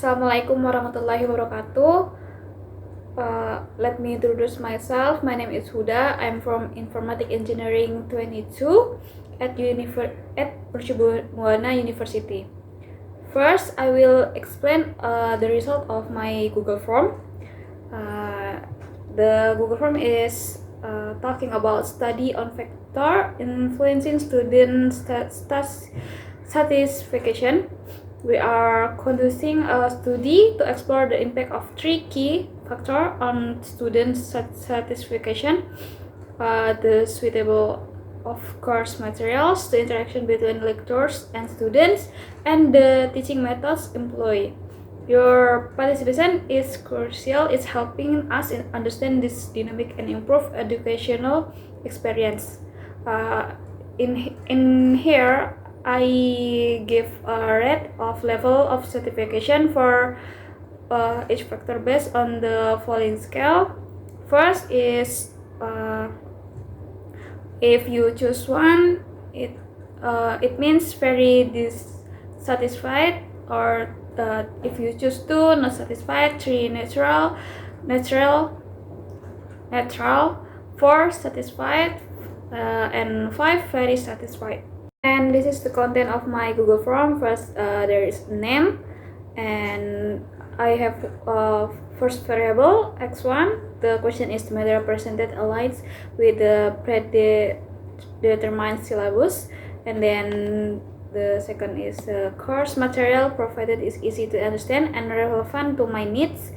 Assalamualaikum warahmatullahi wabarakatuh. Let me introduce myself. My name is Huda. I'm from Informatic Engineering 22 at Mercu Buana University. First, I will explain the result of my Google Form. The Google Form is talking about study on factor influencing student satisfaction. We are conducting a study to explore the impact of three key factors on student satisfaction: the suitable of course materials, the interaction between lecturers and students, and the teaching methods employed. Your participation is crucial. It's helping us understand this dynamic and improve educational experience. In here, I give a rate of level of certification for each factor based on the following scale. First is if you choose one, it means very dissatisfied, or if you choose two, not satisfied, three, neutral, 4, satisfied, and 5, very satisfied. And this is the content of my Google Form. First, there is name, and I have first variable x1. The question is the material presented aligns with the predetermined syllabus, and then the second is course material provided is easy to understand and relevant to my needs.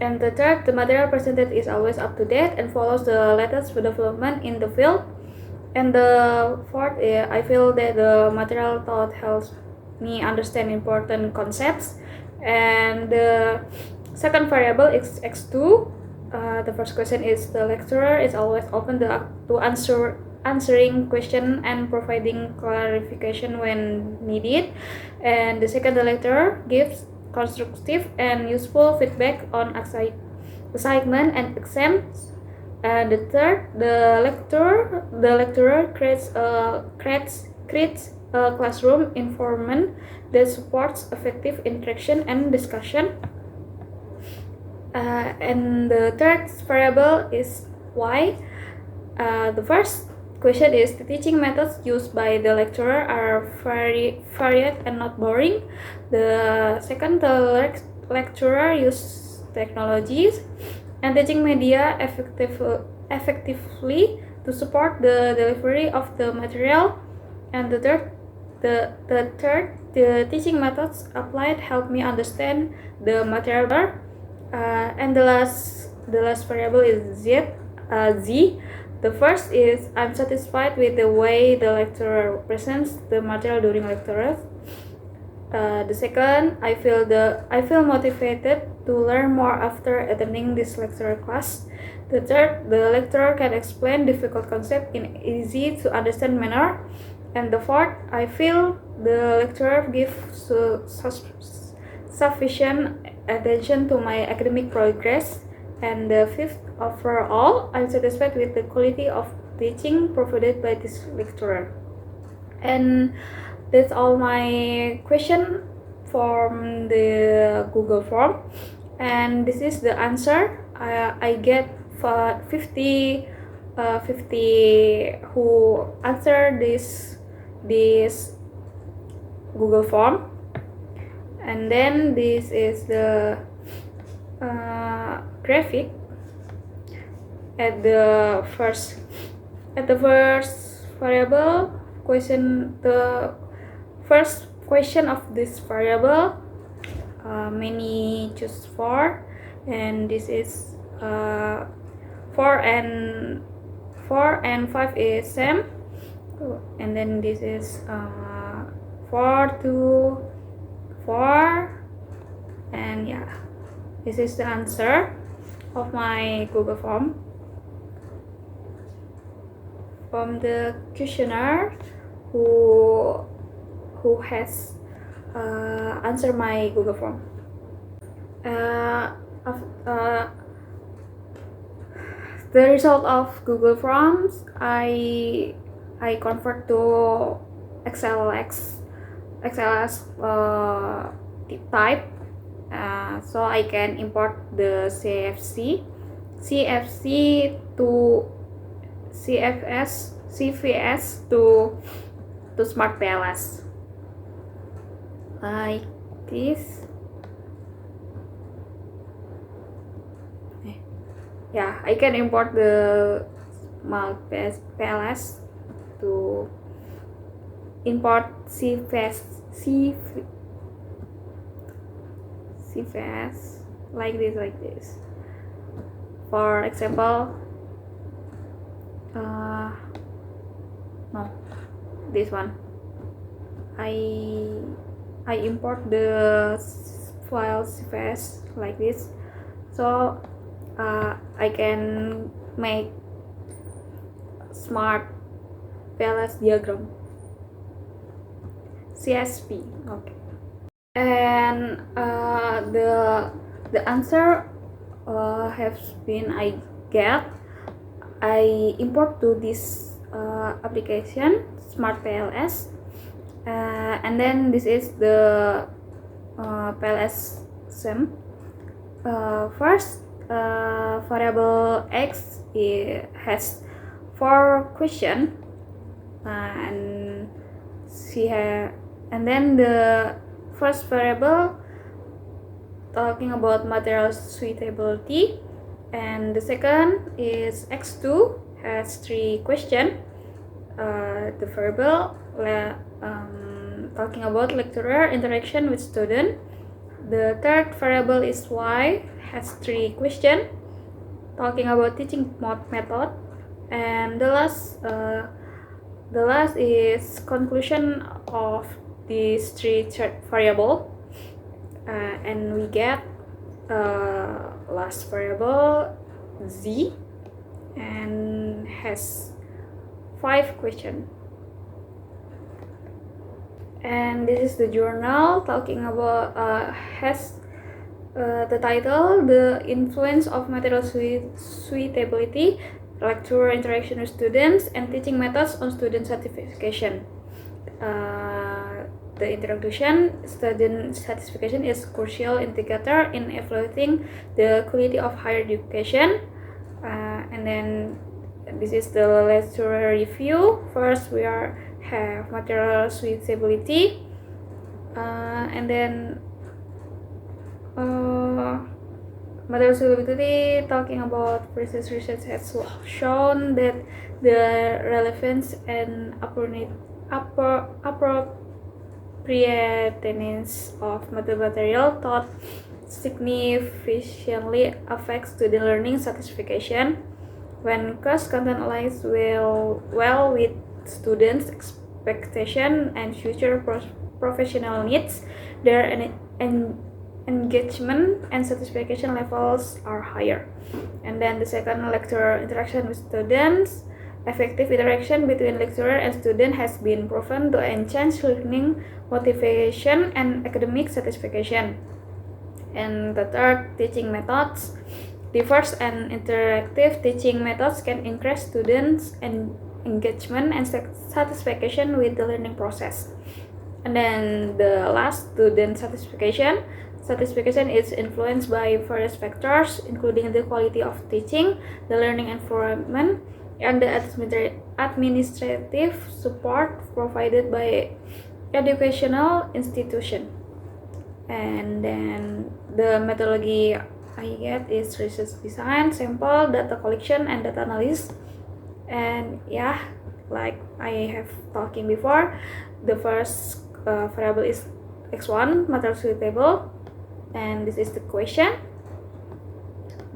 And the third, the material presented is always up to date and follows the latest development in the field. And the fourth, I feel that the material taught helps me understand important concepts. And the second variable is x2. The first question is the lecturer is always open to answering question and providing clarification when needed. And the second, the lecturer gives constructive and useful feedback on assignment and exams. And the third, the lecturer creates a classroom environment that supports effective interaction and discussion. And the third variable is y. The first question is the teaching methods used by the lecturer are varied and not boring. The second, the lecturer uses technologies and teaching media effectively to support the delivery of the material. And the third, the teaching methods applied help me understand the material better. And the last variable is z. The first is I'm satisfied with the way the lecturer presents the material during lectures. The second, I feel motivated to learn more after attending this lecture class. The third, the lecturer can explain difficult concepts in easy to understand manner. And the fourth, I feel the lecturer gives sufficient attention to my academic progress. And the fifth, overall, I'm satisfied with the quality of teaching provided by this lecturer. And that's all my question from the Google Form, and this is the answer. I get 50 who answer this Google Form. And then this is the graphic at the first variable question. The first question of this variable, many choose 4, and this is 4 and 5 is same, and then this is 4 to 4, and yeah, this is the answer of my Google Form. From the questionnaire who has answered my Google Form. The result of Google Forms, I convert to XLS type, So I can import the CFC to CVS to Smart PLS like this. Yeah, I can import the Smart PLS to import CVS like this. For example, no, this one. I import the file CVS like this, so I can make Smart PLS diagram CSV. Okay, and the answer has been I import to this application Smart PLS, and then this is the PLS sim. First, variable x has 4 questions, and and then the first variable talking about material suitability, and the second is x2 has 3 questions. The variable talking about lecturer interaction with student. The third variable is y has 3 questions talking about teaching method, and the last is conclusion of these 3 variable, and we get last variable z and has 5 questions. And this is the journal talking about has the title The Influence of Material Suitability, Lecturer Interaction with Students, and Teaching Methods on Student Certification. The introduction: student certification is a crucial indicator in evaluating the quality of higher education. And then this is the lecturer review. First we have material suitability, and then material suitability talking about previous research has shown that the relevance and appropriateness of material taught significantly affects student learning satisfaction. When course content aligns well with students' expectation and future professional needs, their engagement and satisfaction levels are higher. And then the second, lecturer interaction with students. Effective interaction between lecturer and student has been proven to enhance learning motivation and academic satisfaction. And the third, teaching methods. Diverse and interactive teaching methods can increase students' engagement and satisfaction with the learning process. And then the last, student satisfaction. Satisfaction is influenced by various factors, including the quality of teaching, the learning environment, and the administrative support provided by educational institution. And then the methodology I get is research design, sample, data collection, and data analysis. And yeah, like I have talking before, the first variable is x1, material suitable, and this is the question.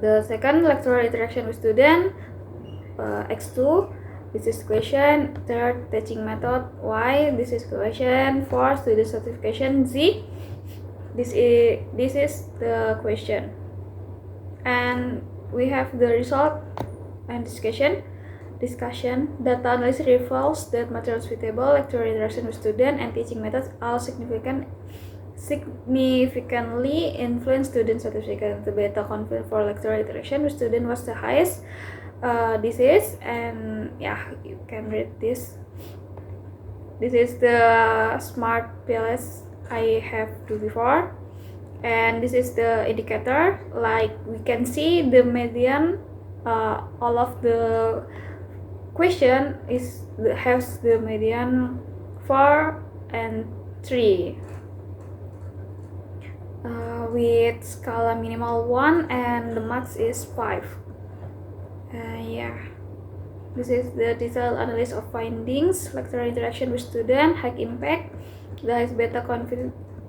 The second, lecturer interaction with student, x2, this is question. Third, teaching method, y, this is question. Fourth, student certification, z, this is the question. And we have the result and discussion. Data analysis reveals that material suitable, lecturer interaction with student, and teaching methods all significantly influence student satisfaction. The beta confidence for lecturer interaction with student was the highest. This is, and yeah, you can read this. This is the Smart PLS I have do before, and this is the indicator. Like we can see the median, all of the question has the median 4 and 3, with scala minimal 1 and the max is 5. Yeah, this is the detailed analysis of findings. Lecturer interaction with student, high impact. The highest beta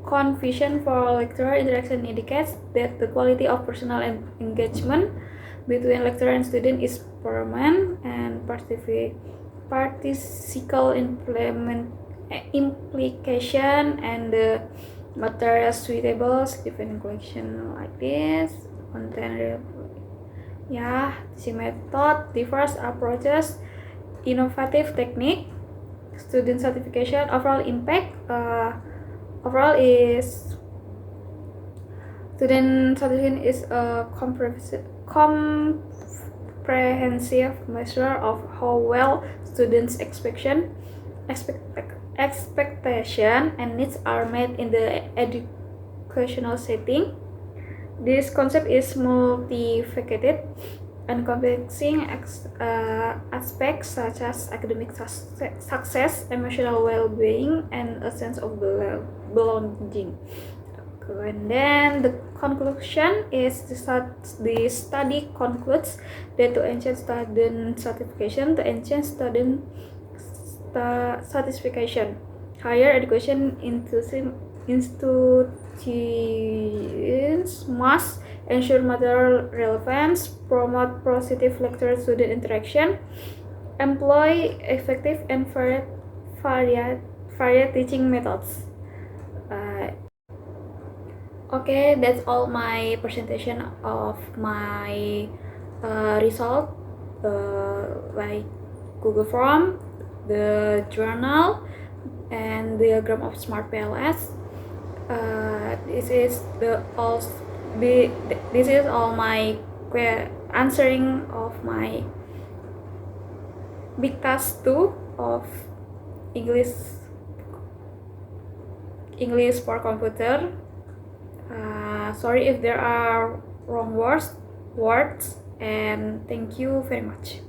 confusion for lecturer interaction indicates that the quality of personal engagement between lecturer and student is permanent, and participle implication and the material suitable given collection like this content. Yeah, teaching method, diverse approaches, innovative technique, student certification, overall impact. Overall is student certification is a comprehensive measure of how well students' expectation and needs are met in the educational setting. This concept is multifaceted, encompassing aspects such as academic success, emotional well-being, and a sense of belonging. And then the conclusion is the study concludes that to enhance student certification, to enhance student satisfaction, higher education institutions must ensure material relevance, promote positive lecturer-student interaction, employ effective and varied teaching methods. Okay, that's all my presentation of my result, like Google Form, the journal, and the diagram of Smart PLS. This is all my answering of my big task 2 of English for computer. Sorry if there are wrong words, and thank you very much.